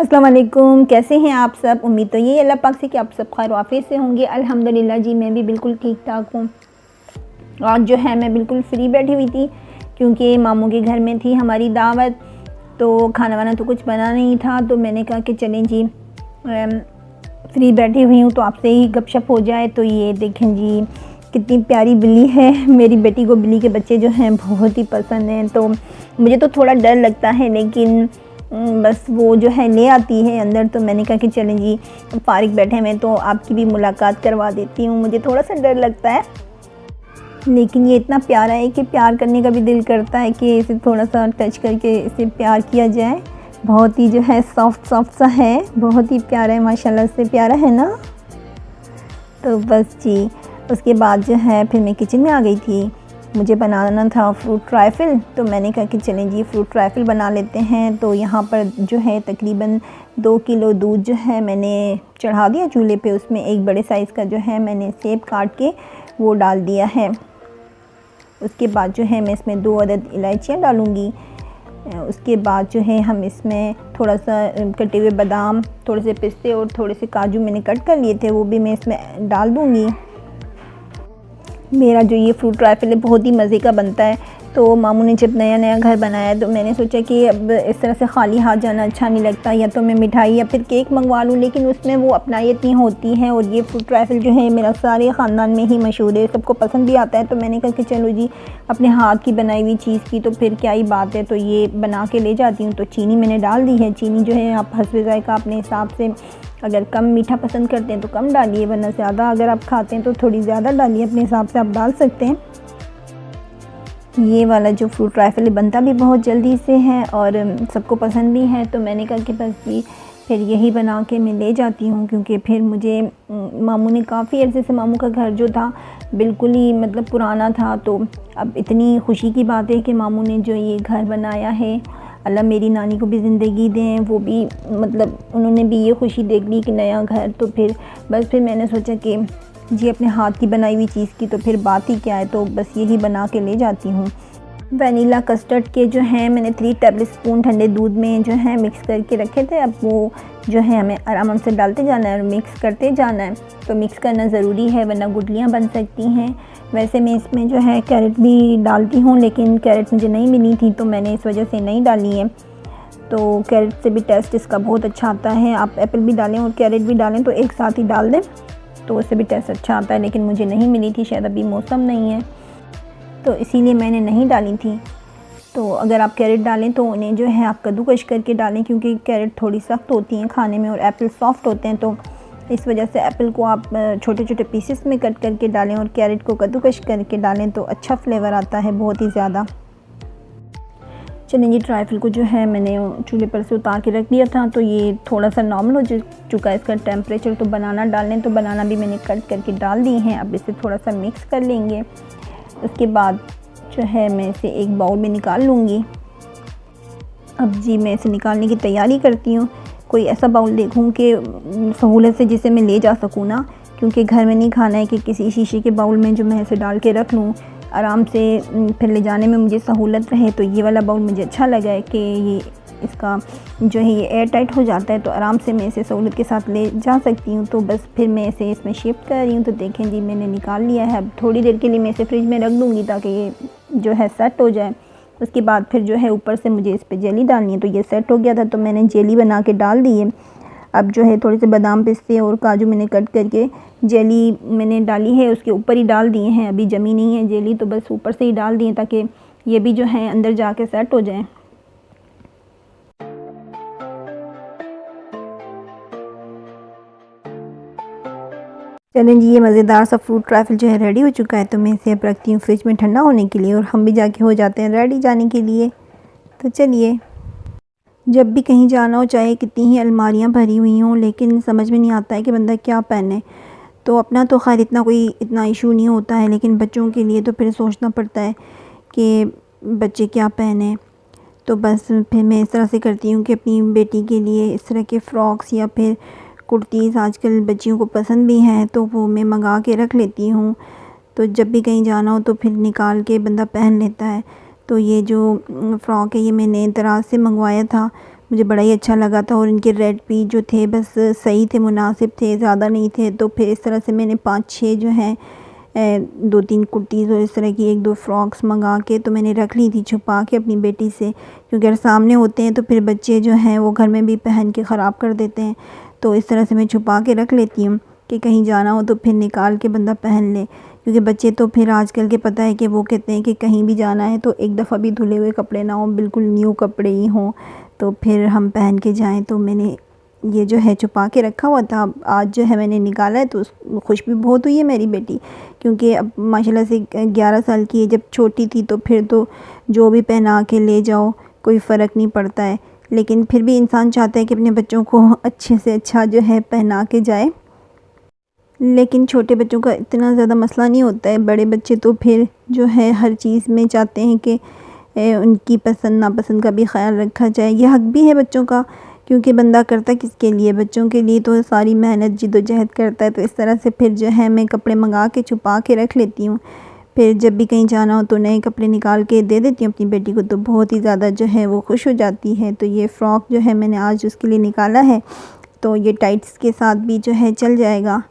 अस्सलाम वालेकुम। कैसे हैं आप सब? उम्मीद तो यही अल्लाह पाक से कि आप सब खैर आफियत से होंगे। अल्हम्दुलिल्लाह जी, मैं भी बिल्कुल ठीक ठाक हूँ। आज जो है मैं बिल्कुल फ्री बैठी हुई थी क्योंकि मामू के घर में थी हमारी दावत, तो खाना वाना तो कुछ बना नहीं था। तो मैंने कहा कि चलें जी, फ्री बैठी हुई हूँ तो आपसे ही गपशप हो जाए। तो ये देखें जी, कितनी प्यारी बिल्ली है। मेरी बेटी को बिल्ली के बच्चे जो हैं बहुत ही पसंद हैं। तो मुझे तो थोड़ा डर लगता है, लेकिन बस वो जो है ले आती है अंदर। तो मैंने कहा कि चलें जी, फारिग बैठे में तो आपकी भी मुलाकात करवा देती हूँ। मुझे थोड़ा सा डर लगता है, लेकिन ये इतना प्यारा है कि प्यार करने का भी दिल करता है कि इसे थोड़ा सा टच करके इसे प्यार किया जाए। बहुत ही जो है सॉफ्ट सा है, बहुत ही प्यारा है माशाल्लाह से, प्यारा है ना। तो बस जी, उसके बाद जो है फिर मैं किचन में आ गई थी। मुझे बनाना था फ्रूट ट्राइफल, तो मैंने कहा कि चलें जी फ्रूट ट्राइफल बना लेते हैं। तो यहाँ पर जो है तकरीबन 2 किलो दूध जो है मैंने चढ़ा दिया चूल्हे पे। उसमें एक बड़े साइज़ का जो है मैंने सेब काट के वो डाल दिया है। उसके बाद जो है मैं इसमें 2 अदद इलायचियाँ डालूँगी। उसके बाद जो है हम इसमें थोड़ा सा कटे हुए बादाम, थोड़े से पिस्ते और थोड़े से काजू मैंने कट कर लिए थे, वो भी मैं इसमें डाल दूँगी। मेरा जो ये फ्रूट ट्राइफल है बहुत ही मज़े का बनता है। तो मामू ने जब नया घर बनाया तो मैंने सोचा कि अब इस तरह से खाली हाथ जाना अच्छा नहीं लगता, या तो मैं मिठाई या फिर केक मंगवा लूँ, लेकिन उसमें वो अपनायत नहीं होती है। और ये फ्रूट ट्राइफल जो है मेरा सारे ख़ानदान में ही मशहूर है, सबको पसंद भी आता है। तो मैंने कहा कि चलो जी, अपने हाथ की बनाई हुई चीज़ की तो फिर क्या ही बात है। तो ये बना के ले जाती हूँ। तो चीनी मैंने डाल दी है। चीनी जो है आप हस्बे ज़ायक़ा अपने हिसाब से, अगर कम मीठा पसंद करते हैं तो कम डालिए, वरना ज़्यादा अगर आप खाते हैं तो थोड़ी ज़्यादा डालिए, अपने हिसाब से आप डाल सकते हैं। ये वाला जो फ्रूट ट्राइफल बनता भी बहुत जल्दी से है और सबको पसंद भी है। तो मैंने कहा कि बस जी फिर यही बना के मैं ले जाती हूँ, क्योंकि फिर मुझे मामू ने काफ़ी अर्से से, मामू का घर जो था बिल्कुल ही मतलब पुराना था। तो अब इतनी खुशी की बात है कि मामू ने जो ये घर बनाया है, अल्लाह मेरी नानी को भी ज़िंदगी दें, वो भी मतलब उन्होंने भी ये खुशी देख ली कि नया घर। तो फिर बस फिर मैंने सोचा कि जी अपने हाथ की बनाई हुई चीज़ की तो फिर बात ही क्या है। तो बस यही बना के ले जाती हूँ। वनीला कस्टर्ड के जो हैं मैंने 3 टेबल स्पून ठंडे दूध में जो है मिक्स करके रखे थे। अब वो जो है हमें आराम से डालते जाना है और मिक्स करते जाना है। तो मिक्स करना ज़रूरी है, वरना गुठलियाँ बन सकती हैं। वैसे मैं इसमें जो है कैरेट भी डालती हूँ, लेकिन कैरेट मुझे नहीं मिली थी तो मैंने इस वजह से नहीं डाली है। तो कैरेट से भी टेस्ट इसका बहुत अच्छा आता है। आप एप्पल भी डालें और कैरेट भी डालें तो एक साथ ही डाल दें, तो उससे भी टेस्ट अच्छा आता है। लेकिन मुझे नहीं मिली थी, शायद अभी मौसम नहीं है, तो इसीलिए मैंने नहीं डाली थी। तो अगर आप कैरेट डालें तो उन्हें जो है आप कद्दूकश करके डालें, क्योंकि कैरेट थोड़ी सख्त होती हैं खाने में और एप्पल सॉफ्ट होते हैं। तो इस वजह से एप्पल को आप छोटे छोटे पीसेस में कट करके डालें और कैरेट को कद्दूकश करके डालें तो अच्छा फ्लेवर आता है बहुत ही ज़्यादा। चलिए जी, ट्राइफल को जो है मैंने चूल्हे पर से उतार के रख दिया था। तो ये थोड़ा सा नॉर्मल हो चुका है इसका टेम्परेचर। तो बनाना डालें, तो बनाना भी मैंने कट करके डाल दी हैं। अब इसे थोड़ा सा मिक्स कर लेंगे। उसके बाद जो है मैं इसे एक बाउल में निकाल लूँगी। अब जी मैं इसे निकालने की तैयारी करती हूँ। कोई ऐसा बाउल देखूँ कि सहूलत से जिसे मैं ले जा सकूँ ना, क्योंकि घर में नहीं खाना है कि किसी शीशे के बाउल में जो मैं इसे डाल के रख लूँ, आराम से फिर ले जाने में मुझे सहूलत रहे। तो ये वाला बाउल मुझे अच्छा लगा है कि ये इसका जो है ये एयर टाइट हो जाता है, तो आराम से मैं इसे सहूलत के साथ ले जा सकती हूँ। तो बस फिर मैं इसे इसमें शिफ्ट कर रही हूँ। तो देखें जी, मैंने निकाल लिया है। अब थोड़ी देर के लिए मैं इसे फ्रिज में रख दूँगी ताकि ये जो है सेट हो जाए। उसके बाद फिर जो है ऊपर से मुझे इस पर जेली डालनी है। तो ये सेट हो गया था तो मैंने जेली बना के डाल दी है। अब जो है थोड़े से बादाम, पिस्ते और काजू मैंने कट करके जेली मैंने डाली है, उसके ऊपर ही डाल दिए हैं। अभी जमी नहीं है जेली, तो बस ऊपर से ही डाल दिए ताकि ये भी जो है अंदर जाके सेट हो जाए। चलें जी, ये मज़ेदार सा फ्रूट ट्राइफल जो है रेडी हो चुका है। तो मैं इसे अब रखती हूँ फ्रिज में ठंडा होने के लिए, और हम भी जाके हो जाते हैं रेडी जाने के लिए। तो चलिए, जब भी कहीं जाना हो, चाहे कितनी ही अलमारियाँ भरी हुई हों, लेकिन समझ में नहीं आता है कि बंदा क्या पहने। तो अपना तो खैर इतना इशू नहीं होता है, लेकिन बच्चों के लिए तो फिर सोचना पड़ता है कि बच्चे क्या पहने। तो बस फिर मैं इस तरह से करती हूँ कि अपनी बेटी के लिए इस तरह के फ़्रॉक्स या फिर कुर्तीज़ आजकल बच्चियों को पसंद भी हैं, तो वो मैं मंगा के रख लेती हूँ। तो जब भी कहीं जाना हो तो फिर निकाल के बंदा पहन लेता है। तो ये जो फ़्रॉक है ये मैंने दराज़ से मंगवाया था। मुझे बड़ा ही अच्छा लगा था। और इनके रेट भी जो थे बस सही थे, मुनासिब थे, ज़्यादा नहीं थे। तो फिर इस तरह से मैंने 5-6 जो हैं 2-3 कुर्तीज़ और इस तरह की 1-2 फ़्रॉक्स मंगा के तो मैंने रख ली थी छुपा के अपनी बेटी से, क्योंकि अगर सामने होते हैं तो फिर बच्चे जो हैं वो घर में भी पहन के ख़राब कर देते हैं। तो इस तरह से मैं छुपा के रख लेती हूँ कि कहीं जाना हो तो फिर निकाल के बंदा पहन ले, क्योंकि बच्चे तो फिर आजकल के पता है कि वो कहते हैं कि कहीं भी जाना है तो एक दफ़ा भी धुले हुए कपड़े ना हों, बिल्कुल न्यू कपड़े ही हों तो फिर हम पहन के जाएं। तो मैंने ये जो है छुपा के रखा हुआ था, आज जो है मैंने निकाला है तो खुश भी बहुत हुई है मेरी बेटी, क्योंकि अब माशाल्लाह से 11 साल की है। जब छोटी थी तो फिर तो जो भी पहना के ले जाओ कोई फ़र्क नहीं पड़ता है, लेकिन फिर भी इंसान चाहता है कि अपने बच्चों को अच्छे से अच्छा जो है पहना के जाए। लेकिन छोटे बच्चों का इतना ज़्यादा मसला नहीं होता है, बड़े बच्चे तो फिर जो है हर चीज़ में चाहते हैं कि उनकी पसंद नापसंद का भी ख्याल रखा जाए। ये हक़ भी है बच्चों का, क्योंकि बंदा करता किसके लिए, बच्चों के लिए तो सारी मेहनत जिद्दोजहद करता है। तो इस तरह से फिर जो है मैं कपड़े मंगा के छुपा के रख लेती हूँ, फिर जब भी कहीं जाना हो तो नए कपड़े निकाल के दे देती हूँ अपनी बेटी को, तो बहुत ही ज़्यादा जो है वो खुश हो जाती है। तो ये फ़्रॉक जो है मैंने आज उसके लिए निकाला है, तो ये टाइट्स के साथ भी जो है चल जाएगा।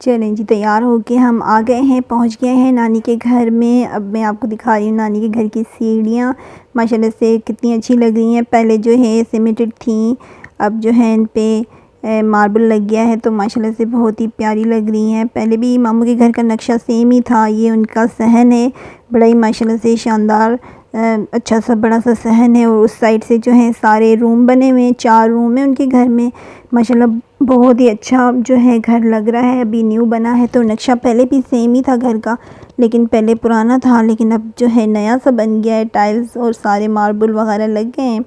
चलें जी, तैयार होके हम आ गए हैं, पहुंच गए हैं नानी के घर में। अब मैं आपको दिखा रही हूँ नानी के घर की सीढ़ियाँ माशाल्लाह से कितनी अच्छी लग रही हैं। पहले जो है सीमेंटेड थी, अब जो है इन पे मार्बल लग गया है तो माशाल्लाह से बहुत ही प्यारी लग रही हैं। पहले भी मामू के घर का नक्शा सेम ही था। ये उनका सहन है, बड़ा ही माशाल्लाह से शानदार अच्छा सा बड़ा सा सहन है, और उस साइड से जो है सारे रूम बने हुए हैं, 4 रूम हैं उनके घर में। माशाल्लाह बहुत ही अच्छा जो है घर लग रहा है। अभी न्यू बना है तो नक्शा पहले भी सेम ही था घर का, लेकिन पहले पुराना था, लेकिन अब जो है नया सा बन गया है, टाइल्स और सारे मार्बल वगैरह लग गए हैं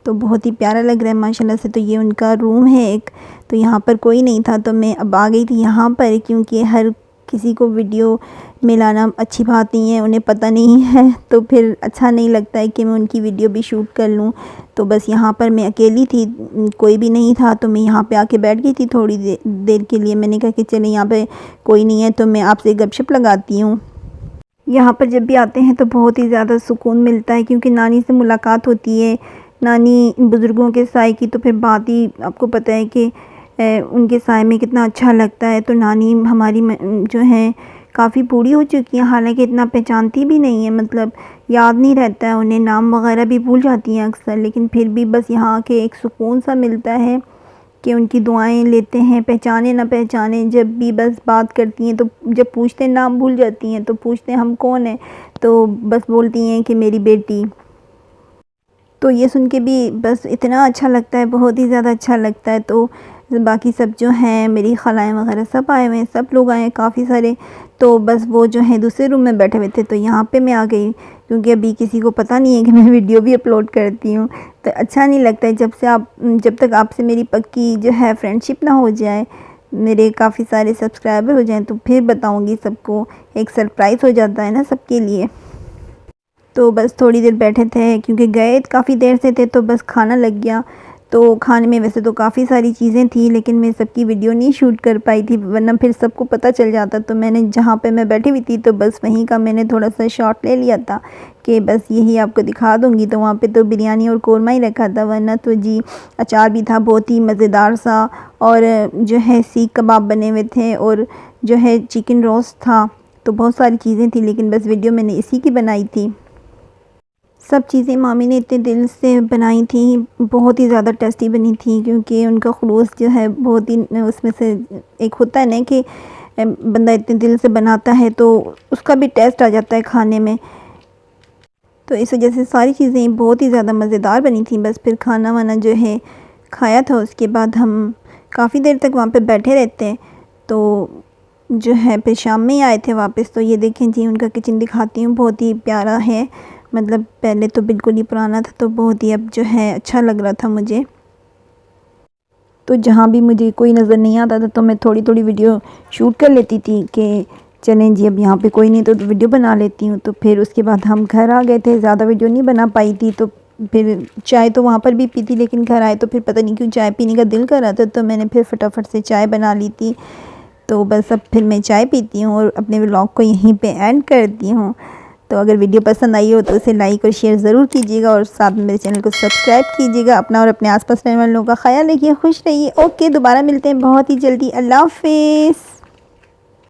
तो बहुत ही प्यारा लग रहा है माशाल्लाह से। तो ये उनका रूम है एक, तो यहाँ पर कोई नहीं था तो मैं अब आ गई थी यहाँ पर, क्योंकि हर किसी को वीडियो में लाना अच्छी बात नहीं है, उन्हें पता नहीं है तो फिर अच्छा नहीं लगता है कि मैं उनकी वीडियो भी शूट कर लूँ। तो बस यहाँ पर मैं अकेली थी, कोई भी नहीं था, तो मैं यहाँ पे आके बैठ गई थी थोड़ी देर के लिए। मैंने कहा कि चलें यहाँ पे कोई नहीं है तो मैं आपसे गपशप लगाती हूँ। यहाँ पर जब भी आते हैं तो बहुत ही ज़्यादा सुकून मिलता है, क्योंकि नानी से मुलाकात होती है, नानी बुज़ुर्गों के साए की तो फिर बात ही आपको पता है कि उनके साए में कितना अच्छा लगता है। तो नानी हमारी जो है काफ़ी बूढ़ी हो चुकी हैं, हालांकि इतना पहचानती भी नहीं है, मतलब याद नहीं रहता है उन्हें, नाम वगैरह भी भूल जाती हैं अक्सर, लेकिन फिर भी बस यहाँ आके एक सुकून सा मिलता है कि उनकी दुआएं लेते हैं, पहचाने ना पहचाने, जब भी बस बात करती हैं तो जब पूछते हैं नाम भूल जाती हैं, तो पूछते हैं हम कौन हैं, तो बस बोलती हैं कि मेरी बेटी। तो ये सुन के भी बस इतना अच्छा लगता है, बहुत ही ज़्यादा अच्छा लगता है। तो बाकी सब जो हैं मेरी ख़लाएँ वगैरह सब आए हुए हैं, सब लोग आए हैं काफ़ी सारे, तो बस वो जो है दूसरे रूम में बैठे हुए थे तो यहाँ पे मैं आ गई, क्योंकि अभी किसी को पता नहीं है कि मैं वीडियो भी अपलोड करती हूँ। तो अच्छा नहीं लगता है जब तक आपसे मेरी पक्की जो है फ्रेंडशिप ना हो जाए, मेरे काफ़ी सारे सब्सक्राइबर हो जाएँ, तो फिर बताऊँगी सबको, एक सरप्राइज़ हो जाता है ना सबके लिए। तो बस थोड़ी देर बैठे थे, क्योंकि गए काफ़ी देर से थे, तो बस खाना लग गया। तो खाने में वैसे तो काफ़ी सारी चीज़ें थी, लेकिन मैं सबकी वीडियो नहीं शूट कर पाई थी, वरना फिर सबको पता चल जाता। तो मैंने जहाँ पे मैं बैठी हुई थी तो बस वहीं का मैंने थोड़ा सा शॉट ले लिया था कि बस यही आपको दिखा दूँगी। तो वहाँ पे तो बिरयानी और कोरमा ही रखा था, वरना तो जी अचार भी था बहुत ही मज़ेदार सा, और जो है सीख कबाब बने हुए थे, और जो है चिकन रोस्ट था, तो बहुत सारी चीज़ें थी, लेकिन बस वीडियो मैंने इसी की बनाई थी। सब चीज़ें मामी ने इतने दिल से बनाई थी, बहुत ही ज़्यादा टेस्टी बनी थी, क्योंकि उनका खुलूस जो है बहुत ही उसमें से एक होता है ना कि बंदा इतने दिल से बनाता है तो उसका भी टेस्ट आ जाता है खाने में। तो इस वजह से सारी चीज़ें बहुत ही ज़्यादा मज़ेदार बनी थी। बस फिर खाना वाना जो है खाया था, उसके बाद हम काफ़ी देर तक वहाँ पे बैठे रहते हैं, तो जो है फिर शाम में ही आए थे वापस। तो ये देखें जी उनका किचन दिखाती हूँ, बहुत ही प्यारा है, मतलब पहले तो बिल्कुल ही पुराना था, तो बहुत ही अब जो है अच्छा लग रहा था मुझे। तो जहाँ भी मुझे कोई नज़र नहीं आता था तो मैं थोड़ी थोड़ी वीडियो शूट कर लेती थी कि चलें जी अब यहाँ पे कोई नहीं तो वीडियो बना लेती हूँ। तो फिर उसके बाद हम घर आ गए थे, ज़्यादा वीडियो नहीं बना पाई थी, तो फिर चाय तो वहाँ पर भी पी थी, लेकिन घर आए तो फिर पता नहीं क्यों चाय पीने का दिल कर रहा था, तो मैंने फिर फटाफट से चाय बना ली थी। तो बस अब फिर मैं चाय पीती हूँ और अपने व्लॉग को यहीं पे एंड करती हूँ। तो अगर वीडियो पसंद आई हो तो उसे लाइक और शेयर ज़रूर कीजिएगा और साथ में मेरे चैनल को सब्सक्राइब कीजिएगा। अपना और अपने आसपास रहने वाले लोगों का ख्याल रखिए, खुश रहिए। ओके, दोबारा मिलते हैं बहुत ही जल्दी। अल्लाह हाफिज़।